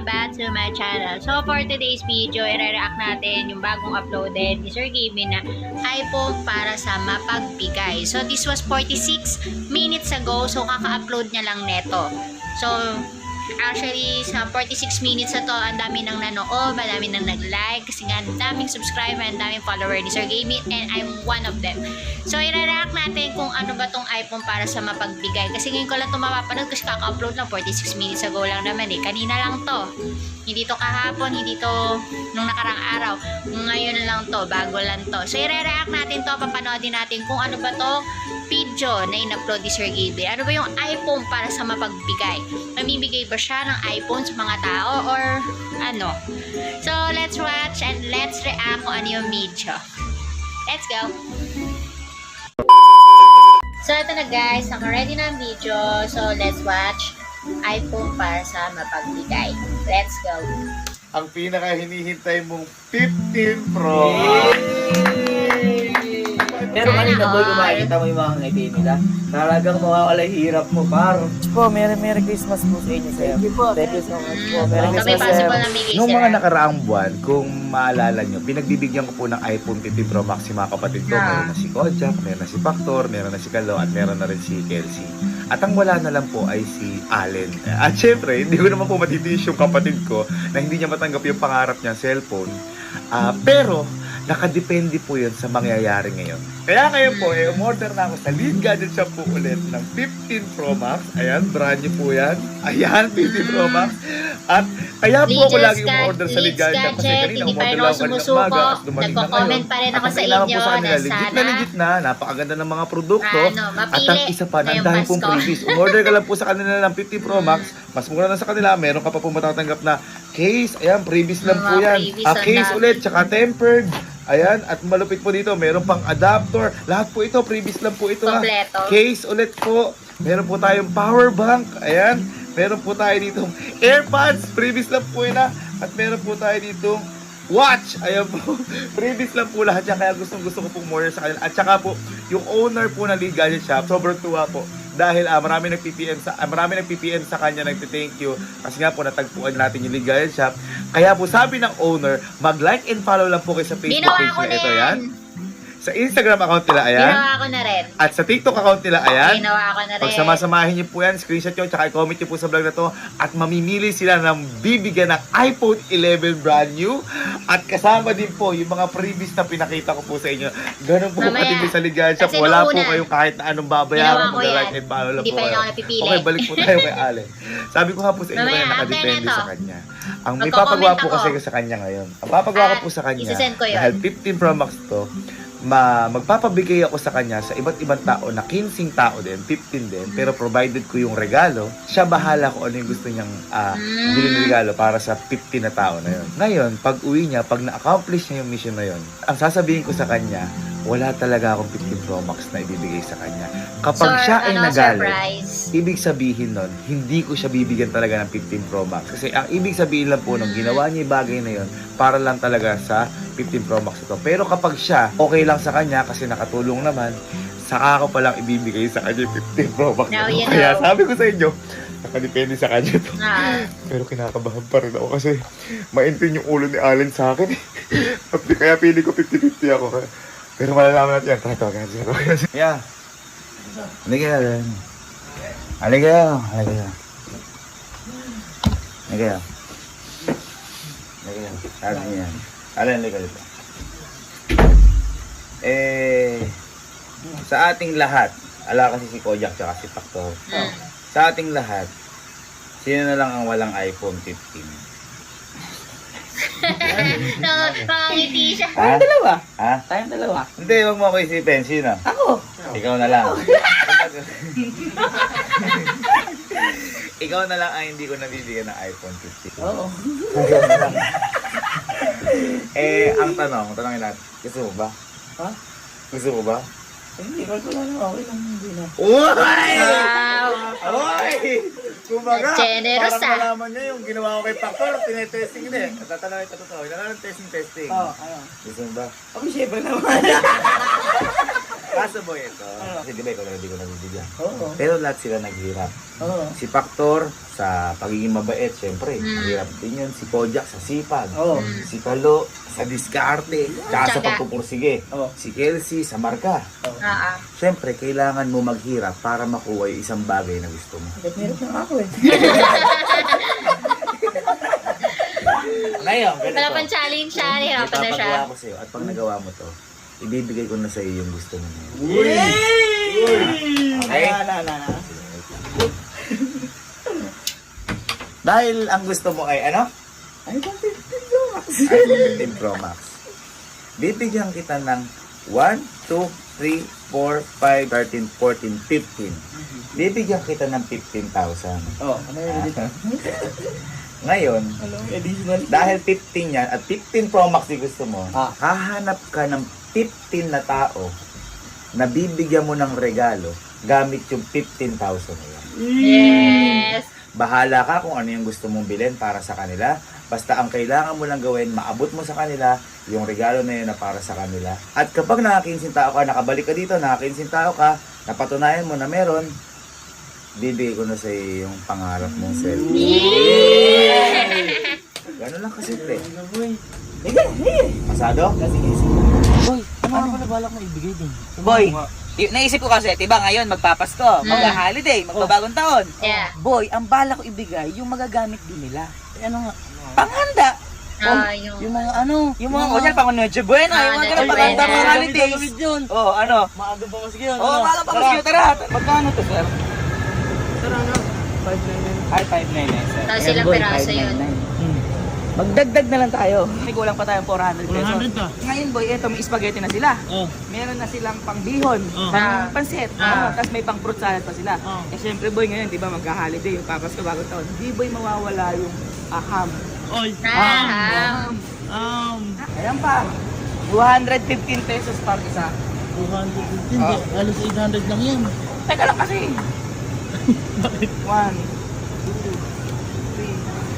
welcome back to my channel. So for today's video, i-react natin yung bagong uploaded ni Sir Gaby na iPhone para sa mapagbigay. So this was 46 minutes ago, so kaka-upload niya lang neto. So actually, sa 46 minutes na to, ang dami nang nanood, ang dami nang nag-like, kasi nga, ang daming subscriber, ang daming follower ni Sir Gaby, and I'm one of them. So, i-react natin kung ano ba tong iPhone para sa mapagbigay. Kasi ngayon ko lang ito mapapanood kasi kaka-upload lang, 46 minutes ago lang naman eh. Kanina lang to. Hindi to kahapon, hindi to nung nakarang araw. Ngayon lang to, bago lang to. So, i-react natin to, papanoodin natin kung ano ba to video na in-upload ni Sir Gaby. Ano ba yung iPhone para sa mapagbigay? Mamibigay ba siya ng iPhone sa mga tao or ano? So, let's watch and let's react kung ano yung video. Let's go! So, ito na guys. Naka-ready na ang video. So, let's watch iPhone para sa mapagbigay. Let's go! Ang pinaka hinihintay mong 15 Pro. Pero kanina boy, kung makikita mo yung mga ngiti nila, talagang mawawala hirap mo, paro. Po, Merry Christmas po sa inyo, sir. Thank you po. Thank you so much po. Merry So, may Christmas, sir. possible na bigay Nung sila. mga nakaraang buwan, kung maalala nyo, pinagbibigyan ko po ng iPhone 15 Pro Max si mga kapatid ko. Meron na si Kojak, meron na si Factor, meron na si Kalo, at meron na rin si Kelsey. At ang wala na lang po ay si Allen. At syempre, hindi ko naman po matitiis yung kapatid ko na hindi niya matanggap yung pangarap niya cellphone. Pero, nakadepende po yun sa mangyayari ngayon. Kaya ngayon po, umorder na ako sa Lead Gadget Shop po ulit ng 15 Pro Max. Ayan, brand new po yan. Ayan, 15 Pro Max. At kaya po ako lagi umorder sa Lead Gadget Shop kasi kanina hindi pa rin umorder ako lang ako kanina sumusuko. umaga. Tapos dumating na Nagko-comment ngayon. pa rin ako At ang sa kailangan inyo po sa kanila, na legit sana legit na. Napakaganda ng mga produkto. mapili At ang isa pa, na ang yung dami pong Pasko. freebies. Umorder ka lang po sa kanila ng 50 Pro Max. Mas mura na sa kanila. Meron ka pa po matatanggap na case. Ayan, freebies lang po Mga yan. freebies, ang Case dami. ulit, tsaka tempered. Ayan, at malupit po dito, meron pang adapter. Lahat po ito, previous lang po ito. Kompleto. Case ulit po. Meron po tayong power bank. Ayan, meron po tayo dito AirPods. Previous lang po yun. At meron po tayo dito watch. Ayan po. Previous lang po lahat yan. Kaya gusto ko pong more sa kanila. At saka po, yung owner po ng Lead Gadget Shop, sobrang tuwa po. Dahil marami nag-PPM sa kanya, nagte-thank you. Kasi nga po, natagpuan natin yung Lead Gadget Shop. Kaya po, sabi ng owner, mag-like and follow lang po kayo sa Facebook Ginawa page ko na ito. din. Yan. Sa Instagram account nila, ayan. Ginawa ko na rin. At sa TikTok account nila, ayan. Ginawa ko na rin. Pag samasamahin niyo po yan, screenshot nyo, tsaka i-comment nyo po sa vlog na to. At mamimili sila ng bibigyan ng iPhone 11 brand new. At kasama din po yung mga previous na pinakita ko po sa inyo. Ganun po Mamaya. katindi sa Ligayan Shop. Kasi Wala nung po una, kayong kahit na anong babayaran. ginawa ko Mag-like yan. and follow lang Hindi po pa rin kayo. ako napipili. Okay, balik po tayo kay Ale. Sabi ko nga po sa inyo Mamaya, kaya after nakadepende nito, sa kanya. Ang may magko-comment papagawa po ako. kasi sa kanya ngayon. Ang papagawa ko At po sa kanya, isasend ko yun. dahil 15 Pro Max to, magpapabigay ako sa kanya sa iba't ibang tao na 15 tao din, 15 din, pero provided ko yung regalo, siya bahala kung ano yung gusto niyang bilhin regalo para sa 15 na tao na yun. Ngayon, pag uwi niya, pag na-accomplish niya yung mission na yun, ang sasabihin ko sa kanya, wala talaga akong 15 Pro Max na ibibigay sa kanya. Kapag siya ay nagalit, surprise. ibig sabihin nun, hindi ko siya bibigyan talaga ng 15 Pro Max. Kasi ang ibig sabihin lang po nung ginawa niya yung bagay na yun, para lang talaga sa 15 Pro Max ito. Pero kapag siya, okay lang sa kanya kasi nakatulong naman, saka ko palang ibibigay sa kanya yung 15 Pro Max. Now you Kaya know. sabi ko sa inyo, nakadepende sa kanya to. Ah. Pero kinakabahan pa rin ako kasi maintin yung ulo ni Allen sa akin. Kaya pili ko 50-50 ako. Pero malalaman natin yan. Tara, yeah. Halika yan. Halika yan. Halika yan. Halika yan. Halika yan. Sabi niya yan. Alan, halika dito. Sa ating lahat, ala kasi si Kojak tsaka si Factor. Sa ating lahat, sino na lang ang walang iPhone 15? Nakangiti siya. Ha? Dalawa. Ha? Tayong dalawa. Hindi, wag mo ako isipin. Sino? Ako. Ikaw na lang. Ikaw na lang ang hindi ko nabibigyan ng iPhone 15. Oo. Ang tanongin natin, gusto mo ba? Ha? Gusto mo ba? Hindi, wala na. Okay lang, hindi na. Uy! Wow! Uy! Kumbaga, Generous, parang malaman niya yung ginawa ko kay Factor, tinetesting din. Tatanawin ito totoo. Kailangan ng testing. Oo, ano. Gusto mo ba? Ako, syempre naman. Kaso boy, ito. Kasi di ba ikaw lang hindi ko nabibigyan. Oo. Pero lahat sila naghirap. Oo. Si Factor sa pagiging mabait, syempre. Hirap din yun. Si Kojak sa sipag. Oo. Si Kalo sa diskarte. Tsaka sa Tsaga. pagpupursige. Oo. Si Kelsey sa marka. Syempre, kailangan mo maghirap para makuha yung isang bagay na gusto mo. Meron na ako eh. Ngayon, Wala pang challenge siya. Hirapan na siya. ipapagawa ko sa'yo. At pag nagawa mo to, ibibigay ko na sa'yo yung gusto mo na yun. Okay? Na. Dahil ang gusto mo ay ano? Ay, 15 iPhone 15 Pro Max. Bibigyan kita ng 1, 2, 3, 4, 5, 13, 14, 15. Bibigyan kita ng 15,000. Oh, ano yun dito? Ngayon, Additional. dahil 15 yan at 15 Pro Max yung gusto mo, Ah. hahanap ka ng 15 na tao na bibigyan mo ng regalo gamit yung 15,000 na yan. Yes. Bahala ka kung ano yung gusto mong bilhin para sa kanila. Basta ang kailangan mo lang gawin, maabot mo sa kanila yung regalo na yun na para sa kanila. At kapag nakakinsing tao ka, nakabalik ka dito, nakakinsing tao ka, napatunayan mo na meron, bibigay ko na sa iyo yung pangarap mong cellphone. Gano'n lang kasimple. Pasado? Boy, ano nga pala balak mo ibigay din? Boy, naisip ko kasi, diba ngayon magpapasko, mag-holiday, magbabagong taon. Yeah. Boy, ang bala ko ibigay, yung magagamit din nila. Eh, ano nga? Panghanda. Yung mga ano? Yung mga, kunyari, pang Noche Buena, yung mga ganun, panghanda mga holidays. yun. Oh, ano? Maaga pa mas yun. Oh, maaga pa mas tara. Magkano to, sir? Tara na. 599. Ay, 599, sir. Tapos ilang peraso yun. Magdagdag na lang tayo. May kulang pa tayong 400 pesos. 400 pa. Ngayon, boy, eto, may spaghetti na sila. Oh. Meron na silang pangbihon, pansit, tapos may pang fruit salad pa sila. Oh. Eh syempre boy ngayon, 'di ba, magka-holiday, yung papasko bagong taon. Di boy mawawala yung ham. Oy. Ayan pa. 215 pesos par isa. 215. Halos 800 lang yan. Teka lang kasi. 1 2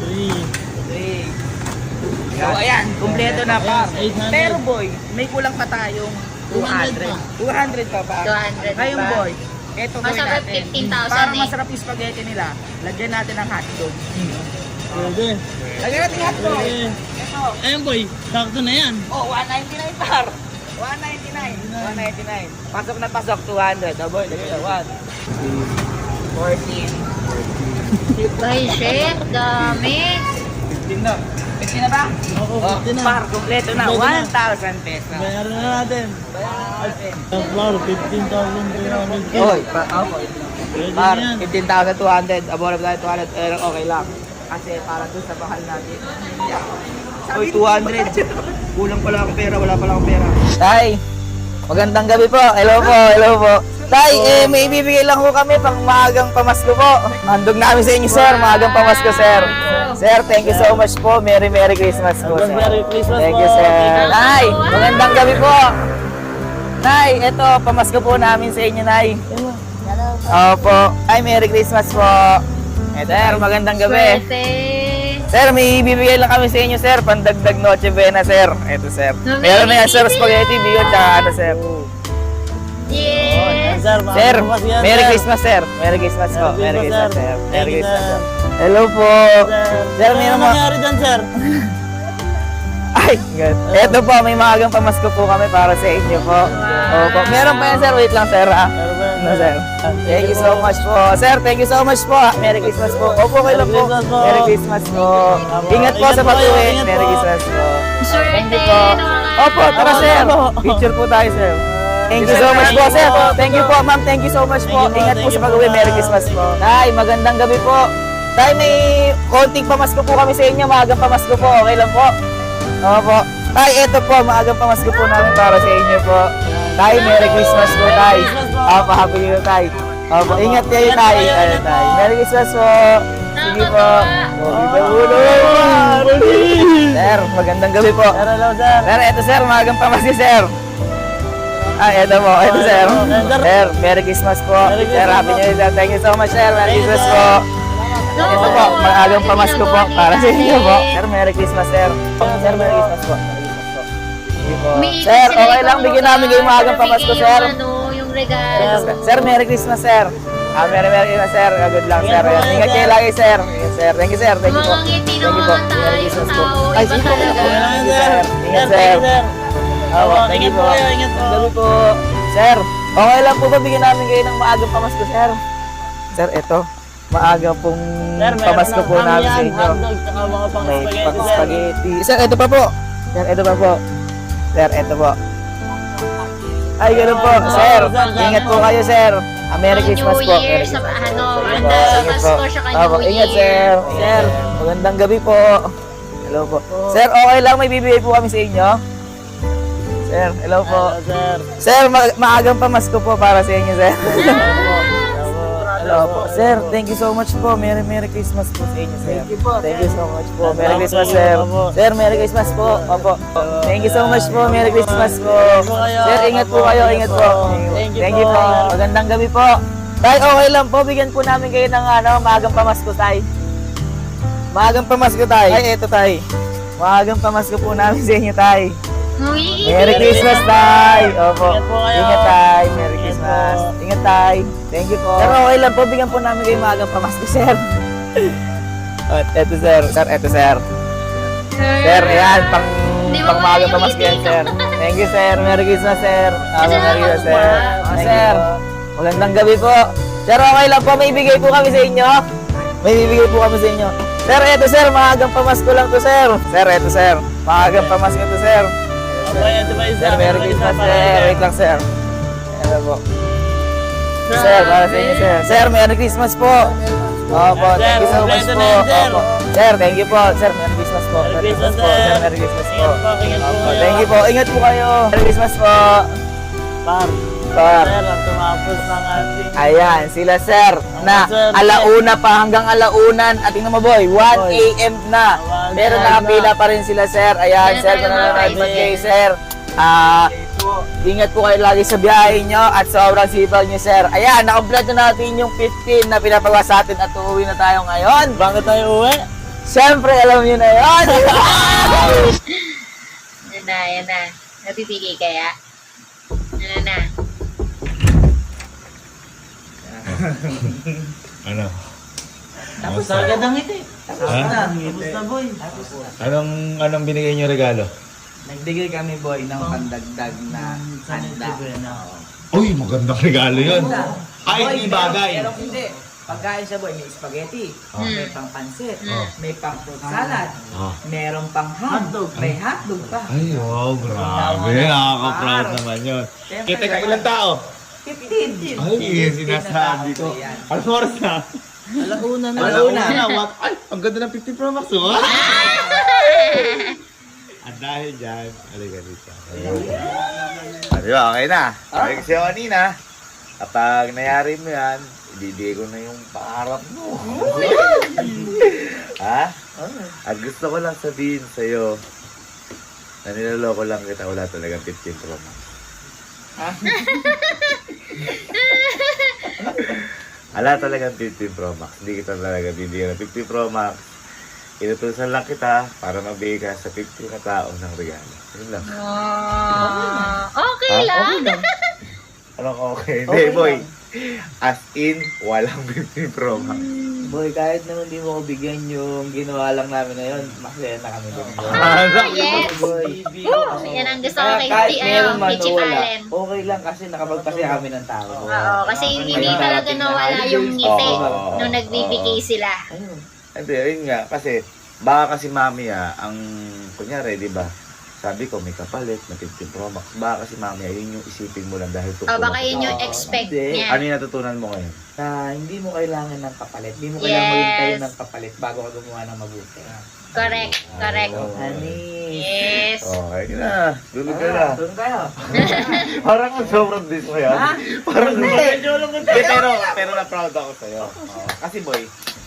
3 3. So ayan, kumpleto na par. Ayan, 800. Pero boy, may kulang pa tayong 200. 200 pa pa. 200 Ngayon pa. boy, eto gawin Masarap natin. 15,000 Para eh. masarap yung spaghetti nila, lagyan natin ng hotdog. Pwede. Lagyan natin ng hotdog. Pwede. Ito. Ayun boy, sakto na yan. Oh, 199 par. 199. 199. Pasok na pasok, 200. Oh boy, lagyan na 1. 14. Ay, shit. Dami. 15 na. 15 na ba? Oo, Oh, 15 na. par, kompleto na. Kompleto na. 1,000 pesos. Bayaran na natin. Bayaran natin. Ang flour, 15,200. Oy, par, Pwede par, na yan. 15,200. Abora ba tayo 200? Okay lang. Kasi para doon sa bakal natin. Oy, 200. Kulang pala akong pera, wala pala akong pera. Tay, magandang gabi po. Hello po, hello po. Tay, may ibibigay lang po kami pang maagang pamasko po. Handog namin sa inyo, sir. Maagang pamasko, sir. Sir, thank you so much po. Merry Christmas po, sir. Merry Christmas Thank po. you, sir. Nay, magandang gabi po. Nay, eto, pamasko po namin sa inyo, Nay. Opo. Ay, Merry Christmas po. Sir, magandang gabi. Swerte. Sir, may ibibigay lang kami sa inyo, sir. Pandagdag Noche Buena, sir. Ito, sir. Meron na yan, sir. Spaghetti, bihon, tsaka ano, sir. Yes. Sir, Sir, bukas yan, Merry sir. Christmas, sir. Merry Christmas po. Merry Christmas, sir. Thank Merry you, Christmas, sir. sir. Hello po. Sir, Ano meron mo. nangyari dyan, sir? Ay, good. Ito po, may maagang pamasko po kami para sa inyo po. Opo. Meron pa yan, sir. Wait lang, sir. Meron ba yan, No, sir. Thank you so much po. Sir, thank you so much po. Merry Christmas po. Opo, kayo lang po. Merry Christmas po. Merry Christmas po. Ingat po Ingat sa po kayo, pag-uwi. ingat Merry po. Christmas po. Swerte. Thank you po. Opo, tara, sir. Picture po tayo, sir. Thank you so much po, sir. Thank you po, ma'am. Thank you so much po. Thank you po, Ingat po thank sa you pag-uwi. po, Merry ma'am. Christmas po. Tay, magandang gabi po. Tay, may konting pamasko po kami sa inyo. Maagang pamasko po. Okay lang po. Opo. Tay, eto po. Maagang pamasko po namin para sa inyo po. Tay, Merry Christmas po, tay. Opo, happy new year, tay. Opo, ingat kayo, tay. Ayun, tay. Merry Christmas po. Sige po. Pogi pa ulo. Sir, magandang gabi po. Sir, hello, sir. Sir, eto sir, maagang pamasko, sir. Ay, eto po, eto sir. Sir, Merry Christmas po. Merry Sir, Christmas happy po. new year, sir. Thank you so much, sir. Merry Thank you, Christmas sir. po. Ito po, maagang pamasko po para sa inyo po. Sir, Merry Christmas, sir. Sir, Merry Christmas po. Merry Christmas po. Sige po. Umiikot Sir, sila okay ibang lang, bigyan lugar namin kayo maagang para pamasko, bigyan sir. yung ano, regalo. Sir, Merry Christmas, sir. Merry Christmas, sir. Good lang, sir. Ayan, ingat kayo lagi, sir. Ingat, sir. Thank you, sir. Thank you po. Mga ngiti Thank you ng po. mga Merry Christmas po. tao, Ay, iba sige po. talaga. Thank you, sir. Ingat, sir. Opo, thank you po. Ingat po. Gabi po. Sir, okay lang po ba bigyan namin kayo ng maagang pamasko, sir? Sir, eto. Maaga pong pamasko po namin sa inyo. May pang-spaghetti. Sir, eto pa po. Sir, eto pa po. Sir, eto po. Ay, ganun po. Sir, ingat po kayo, sir. Merry Christmas po. New Year Merry sa Christmas. ano, Ingat sa po, ingat po. Pasko siya kay Opo, New ingat, sir. Year. Sir, magandang gabi po. Hello po. Sir, okay lang may bibigay po kami sa inyo. Sir, hello po. Sir, maagang pamasko po para sa inyo, sir. Hello po. Sir, thank you so much po. Merry Christmas po sa inyo, sir. Thank you so much po. Merry Christmas, sir. Sir, Merry Christmas po. Opo. Thank you so much po. Merry Christmas po. Sir, ingat po kayo. Ingat po. Thank you po. Magandang gabi po. Tay, okay lang po. Bigyan po namin kayo ng maagang pamasko, tay. Maagang pamasko, tay. Ay, eto, tay. Maagang pamasko po namin sa inyo, tay. Uy, Merry Christmas, tay. Opo. Ingat po kayo. Ingat, tay. Merry Christmas. Ingat, tay. Thank you po. Sir, okay lang po. Bigyan po namin kayo maagang pamasko, sir. At eto, sir. Sir, eto, sir. Sir, ayan. Di ba Pang maagang yung pamasko yan, ngiti? sir. Thank you, sir. Merry Christmas, sir. Kasi Merry Christmas, sir. nakakatuwa. Sir, magandang gabi po. Sir, okay lang po. May ibigay po kami sa inyo. May ibigay po kami sa inyo. Sir, eto, sir. Maagang pamasko lang to, sir. Sir, eto, sir. Maagang pamasko to, sir. Sir, Merry Christmas, sir. Wait lang, sir. Hello po. Sir, para sa inyo, sir. Sir, Merry Christmas po. Opo, thank you so much po. Opo. Sir, thank you po. Sir, Merry Christmas po. Merry Christmas po. Sir, Merry Christmas po. Opo, thank you po. Ingat po kayo. Merry Christmas po. Par. tumapos ng ating Ayan, sila sir na sir, alauna pa hanggang alaunan at tingnan mo boy, 1 AM na. Pero nakapila pa rin sila sir. Ayan, sir, kung nanonood kayo sir. Ingat po kayo lagi sa biyahe nyo at sobrang sipag nyo sir. Ayan, nakablad na natin yung 15 na pinapagawa sa atin at uuwi na tayo ngayon. Bakit tayo uwi? Siyempre, alam nyo na yun. Yan na. Nabibigay kaya? Ano na? Ano? Tapos na agad ang ngiti. Tapos na boy. Anong binigay niyo regalo? Nagbigay kami boy ng pandagdag na handa. Uy, magandang regalo yun. Ay, hindi bagay. Pero hindi. Pagkain siya boy, may spaghetti, may pang pansit, Mm. may pang fruit salad, Ah. meron pang Hotdog. may hotdog pa. Ay, wow, grabe. Nakaka-proud naman yun. Kita ka ilang tao? 15. Ay, sinasabi ko. Anong oras na? Alauna na. Alauna. What? Ay, ang ganda ng 50 Pro Max, oh. At dahil dyan, halika dito. Di ba, okay na. Sabi ko sa'yo kanina, kapag nangyari mo yan, ibibigay ko na yung pangarap mo. Ha? At gusto ko lang sabihin sa'yo, na niloloko lang kita, wala talagang 15 Pro Max. Wala talagang 15 Pro Max. Hindi kita talaga bibigyan ng 15 Pro Max. Inutusan lang kita para magbigay ka sa 50 na tao ng regalo. Yun lang. Okay Ha? lang. Okay lang. Anong okay? Hindi, boy. As in, walang 15 Pro Max. Boy, kahit naman di mo ko bigyan yung ginawa lang namin na yun, masaya na kami dun. Yes. Boy. Yan ang gusto ko kay Kahit meron man Pichi o wala, Palen. okay lang kasi nakapagpasaya kami ng tao. Oo, kasi hindi talaga nawala yung ngiti Oo. nung nagbibigay sila. Ayun. Hindi, yun nga. Kasi, baka kasi mami ang, kunyari, di ba? Sabi ko, may kapalit na 15 Pro Max. Baka kasi mami yun yung isipin mo lang dahil O baka yun yung Oo. expect Hindi. niya. Ano yung natutunan mo ngayon? Na hindi mo kailangan ng kapalit. Hindi mo kailangan Yes. maghintay ng kapalit bago ka gumawa ng mabuti. Correct. Oo. Honey. Yes. Okay na. Dulog ka na. Doon kayo. Parang sobrang dis mo yan. Ha? Parang Hindi. pero na-proud ako sa'yo. Kasi boy,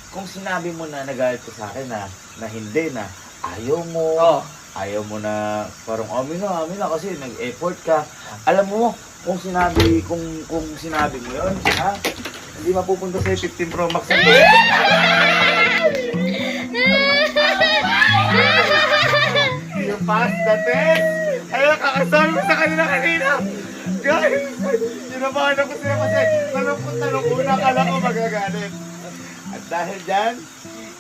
kung sinabi mo na nagalit ka sa akin na hindi na, ayaw mo, Oo. ayaw mo na, parang amin na kasi nag-effort ka. Alam mo, kung sinabi mo yun, ha? Hindi mapupunta sa'yo 15 Pro Max. You passed the test! Ayun, kakasabi mo sa kanila kanina! Guys, sinabahan ako sila kasi tanong una, akala ko magagalit. At dahil dyan,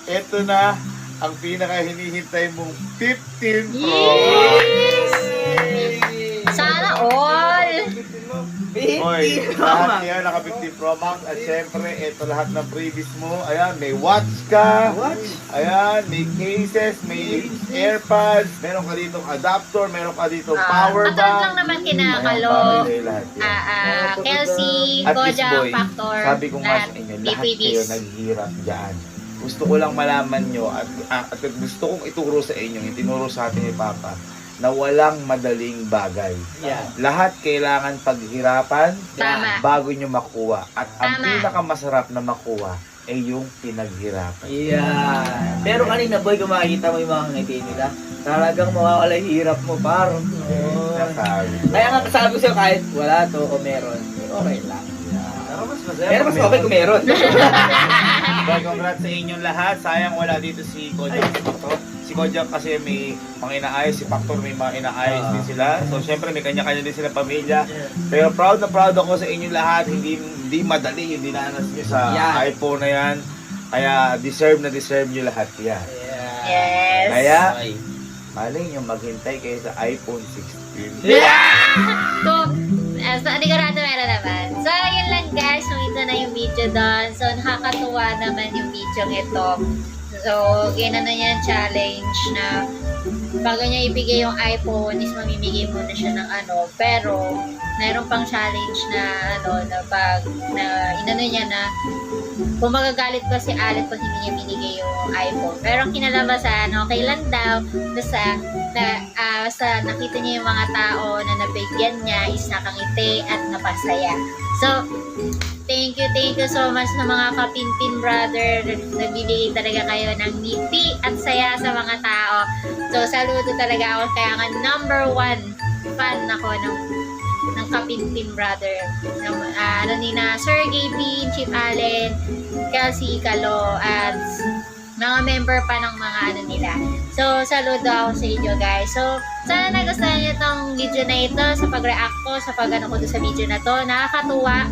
eto na ang pinaka hinihintay mong 15 Pro. Yes! Sana all! Hoy, lahat yan naka 15 Pro Max. At syempre, ito lahat ng previous mo. Ayan, may watch ka. Ayan, may cases, may AirPods. Meron ka ditong adapter, meron ka ditong power Patulog bank. lang naman kinakalo. Kelsey, At least, Koja, boy, Factor, sabi ko nga lahat. sa inyo, May lahat kayo freebies. naghihirap dyan. Gusto ko lang malaman nyo at gusto kong ituro sa inyo, yung tinuro sa atin ni Papa, na walang madaling bagay. Yeah. Lahat kailangan paghirapan Tama. bago nyo makuha. At ang Tama. pinakamasarap na makuha ay yung pinaghirapan. Yeah. Pero kanina boy, kung makikita mo yung mga ngiti nila, talagang mawawala yung hirap mo, par. Nasabi. Kaya nga sabi ko sa'yo, kahit wala to o meron, okay lang. Pero mas okay kung meron. Well, congrats sa inyong lahat. Sayang wala dito si Kojak at si Factor. Si Kojak kasi may mga inaayos, si Factor may mga inaayos din sila. So syempre may kanya-kanya din sila pamilya. Pero proud na proud ako sa inyong lahat. Hindi madali yung dinanas nyo sa iPhone na yan. Kaya deserve nyo lahat yan. Yes. Kaya malay nyo maghintay kayo sa iPhone 16. So, anigurado meron naman. So, yun lang guys. So, ito na yung video doon. So, nakakatuwa naman yung video ito. So, ginano niya challenge na bago niya ibigay yung iPhone is mamimigay muna siya ng ano. Pero, mayroon pang challenge na ano, na pag, na inano niya na kung magagalit ba si Alec pag hindi niya binigay yung iPhone. Pero ang kinalabasan, okay lang daw. Basta nakita niya yung mga tao na nabigyan niya is nakangiti at napasaya. So, thank you so much sa mga Kapinpin brother. Nagbibigay talaga kayo ng ngiti at saya sa mga tao. So, saludo talaga ako. Kaya nga #1 fan ako ng Kapinpin brother. Ano ni na Sergey Pin, Chip Allen, Kelsey Calo, at mga member pa ng mga ano nila. So, saludo ako sa inyo guys. So, sana nagustuhan nyo itong video na ito sa pag-react ko, sa pag-ano ko sa video na to. Nakakatuwa.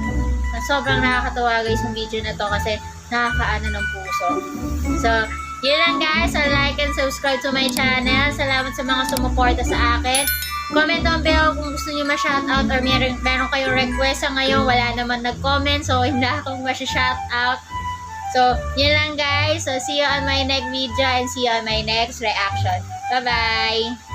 Sobrang nakakatuwa guys yung video na to kasi nakakaano ng puso. So, yun lang guys. So, like and subscribe to my channel. Salamat sa mga sumuporta sa akin. Comment down below kung gusto nyo ma-shoutout or meron kayong request. Sa ngayon, wala naman nag-comment. So, hindi akong ma-shoutout. So, yun lang guys. So, see you on my next video and see you on my next reaction. Bye-bye!